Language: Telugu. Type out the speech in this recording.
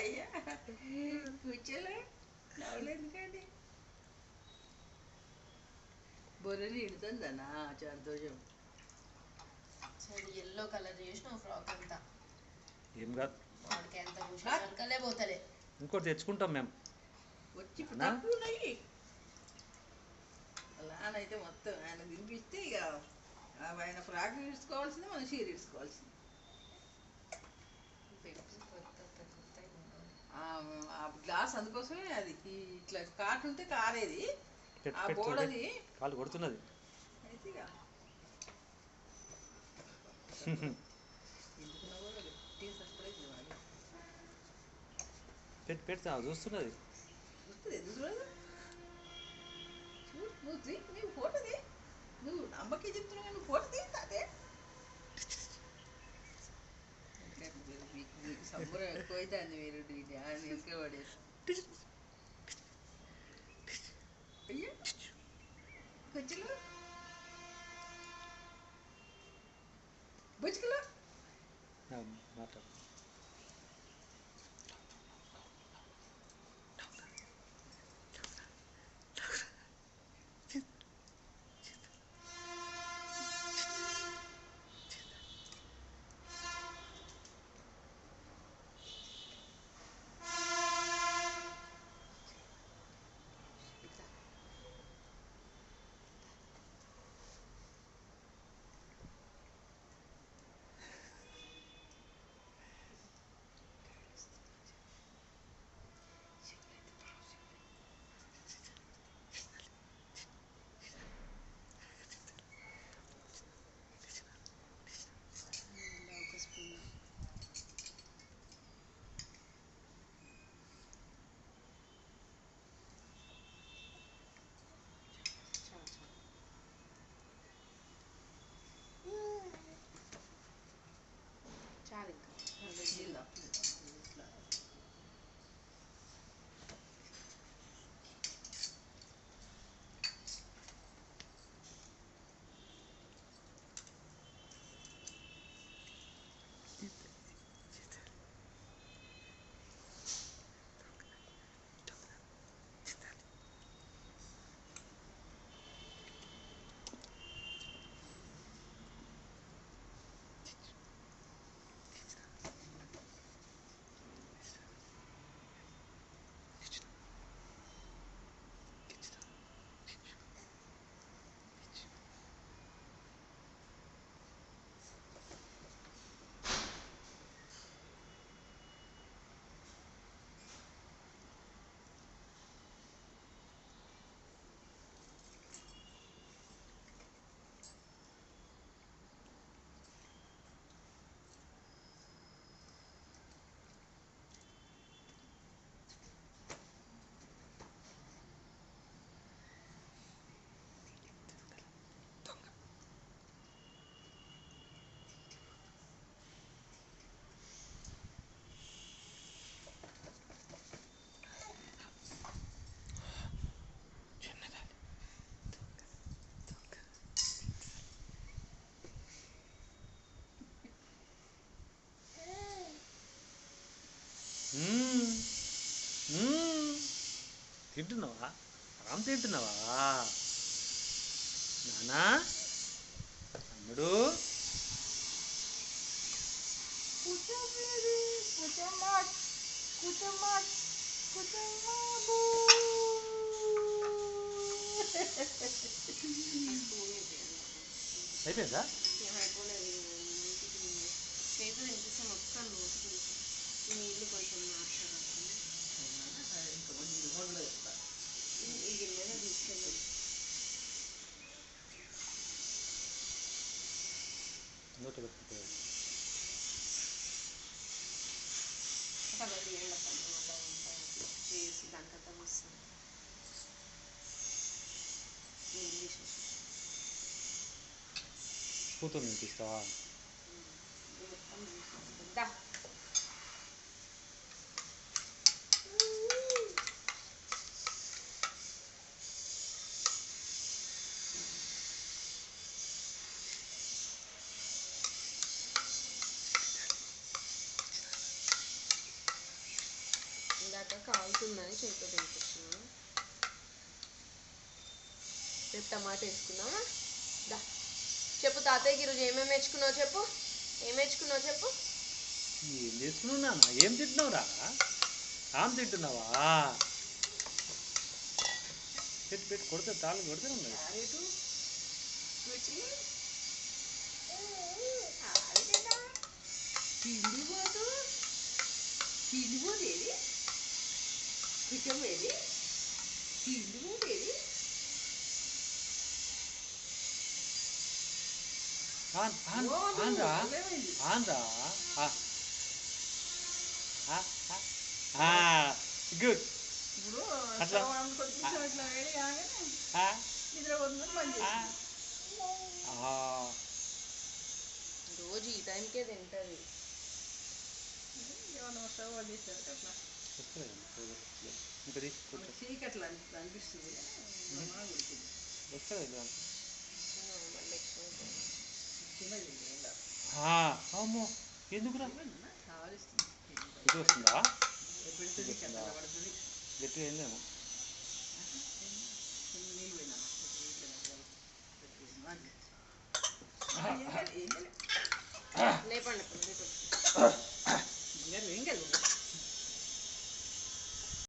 అయ్యా కూర్చోలే నవ్వులు ఎందుకండి బొర్రెలు ఇడుతుందనా సంతోషం సరే ఎల్లో కలర్ చేసిన ఫ్రాక్ అంతా ఏం కాదు వాడికి ఎంత కూర్చోలే పోతలే ఇంకోటి తెచ్చుకుంటాం మేము వచ్చి తక్కువ ఉన్నాయి అలానైతే మొత్తం ఆయన తినిపిస్తే ఇక ఆయన ఫ్రాక్ ఇడ్చుకోవాల్సింది మనం చీర ఇడ్చుకోవాల్సింది ఆ గ్లాస్ అందుకోసమే అది ఇట్లా కాటు ఉంటే కారేది ఆ బోర్డది కాలు కొడుతున్నది అయితే ఇక ఎందుకున్నా కూడా గట్టి సర్ప్రైజ్ ఇవ్వాలి పెడతా చూస్తున్నది చూస్తుంది ఎందుకు చూడదు నువ్వు ఫోటో తీ నువ్వు అమ్మకి చెప్తున్నావు నువ్వు ఫోటో తీ అదే మీకు సంబరం ఎక్కువైతే అంది మీరు ఎక్కువ పడేసి అయ్యా కొంచెం బుజ్జుకులో మాట్లాడు చాలు ఇంకా తింటున్నావా రామ్ తింటున్నావా నానా తమ్ముడు అయిపోయిందా చేతి వినిపిస్తే మొత్తం నీళ్ళు కొంచెం ఈ గిన్నెలో తీసుకెళ్ళి నోట్లో పెట్టుకుంటావు చేసి దానికంతా వస్తుంది ఇంగ్లీష్ కూతురు వినిపిస్తావా దా కాలుతుందని చేతితో తినిపించిన. రేపు టమాటా వేసుకుందామా? దా చెప్పు తాతయ్యకి ఈరోజు ఏమేమి నేర్చుకున్నావు చెప్పు. ఏం నేర్చుకున్నావు చెప్పు. ఏం చేస్తున్నావు నాన్న? ఏం తింటున్నావురా? ఆమె తింటున్నావా? పెట్టి పెట్టి కొడితే తాళ్ళు కొడితే ఉన్నది. క్యారెట్ పిండిపోతు పిండిపోతేది పిచ్చమేది పిండిపోతేది ఆంధ్రా ఆంధ్రా గుడ్. ఇప్పుడు అట్లా ఇట్లా వేడి కాగానే నిద్రపోతుందని బంద్ చేసి రోజు ఈ టైంకే తింటది. ఏమన్నా స్టవ్ బంద్ చేశారు అట్లా చీకట్లా అనిపిస్తుంది. అమ్మో ఎందుకురా ఇది వస్తుందా? గట్టిగా అయిందేమో. లేపండి ఏం కాదు